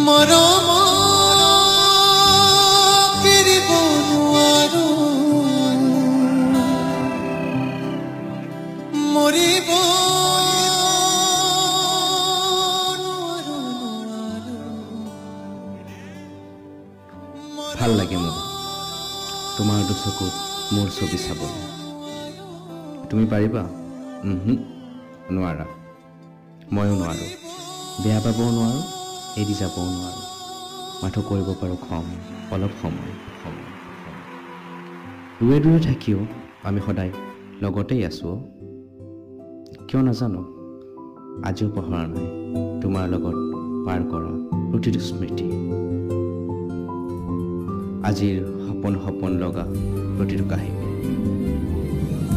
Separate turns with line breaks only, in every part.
মৰম কিৰিব নোৱাৰো মৰিব
ভাল লাগে মোৰ তোমাৰ দুচকুত মোৰ ছবি চাবলৈ তুমি পাৰিবা নোৱাৰা ময়ো নোৱাৰোঁ বেয়া পাবও নোৱাৰোঁ এৰি যাবও নোৱাৰোঁ মাথো কৰিব পাৰোঁ খং অলপ সময় দূৰে দূৰে থাকিও আমি সদায় লগতেই আছোঁ কিয় নাজানো আজিও পাহৰা নাই তোমাৰ লগত পাৰ কৰা প্ৰতিটো স্মৃতি আজিৰ সপোন লগা প্ৰতিটো কাহিনী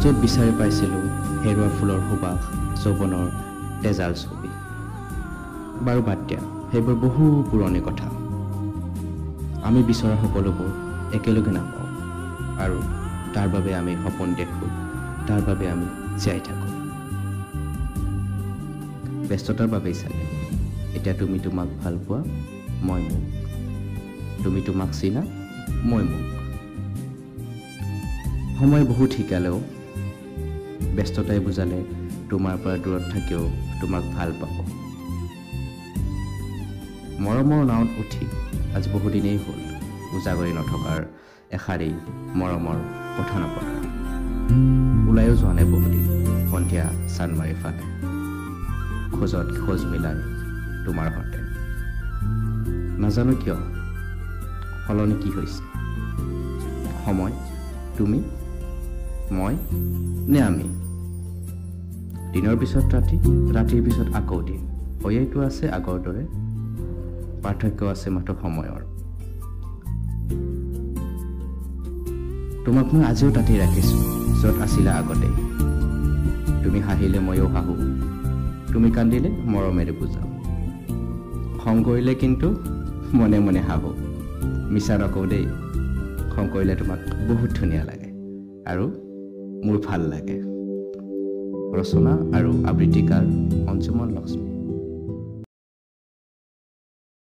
য'ত বিচাৰি পাইছিলোঁ হেৰুৱা ফুলৰ সুবাস যৌৱনৰ তেজাল ছবি বাৰু বাদ দিয়া সেইবোৰ বহু পুৰণি কথা আমি বিচৰা সকলোবোৰ একেলগে নাপাওঁ আৰু তাৰ বাবে আমি সপোন দেখোঁ তাৰ বাবে আমি জীয়াই থাকোঁ ব্যস্ততাৰ বাবেই চাগে এতিয়া তুমি তোমাক ভাল পোৱা মই মোক তুমি তোমাক চিনা মই মোক সময় বহুত শিকালেও ব্যস্ততাই বুজালে তোমাৰ পৰা দূৰত থাকিও তোমাক ভাল পাব মৰমৰ নাৱত উঠি আজি বহুদিনেই হ'ল উজাগৰি নথকাৰ এষাৰেই মৰমৰ কথা নপতা ওলাইও যোৱা নাই বহুদিন সন্ধিয়া চানমাৰি ফালে খোজত খোজ মিলাই তোমাৰ সতে নাজানো কিয় সলনি কি হৈছে সময় তুমি মই নে আমি দিনৰ পিছত ৰাতি ৰাতিৰ পিছত আকৌ দিন হৈয়েইটো আছে আগৰ দৰে পাৰ্থক্য আছে মাত্ৰ সময়ৰ তোমাক মই আজিও তাতেই ৰাখিছোঁ য'ত আছিলা আগতেই তুমি হাঁহিলে ময়ো হাঁহো তুমি কান্দিলে মৰমেৰে বুজাওঁ খং কৰিলে কিন্তু মনে মনে হাঁহো মিছা নকওঁ দেই খং কৰিলে তোমাক বহুত ধুনীয়া লাগে আৰু মোৰ ভাল লাগে ৰচনা আৰু আবৃত্তিকাৰ অঞ্জুমন লক্ষ্মী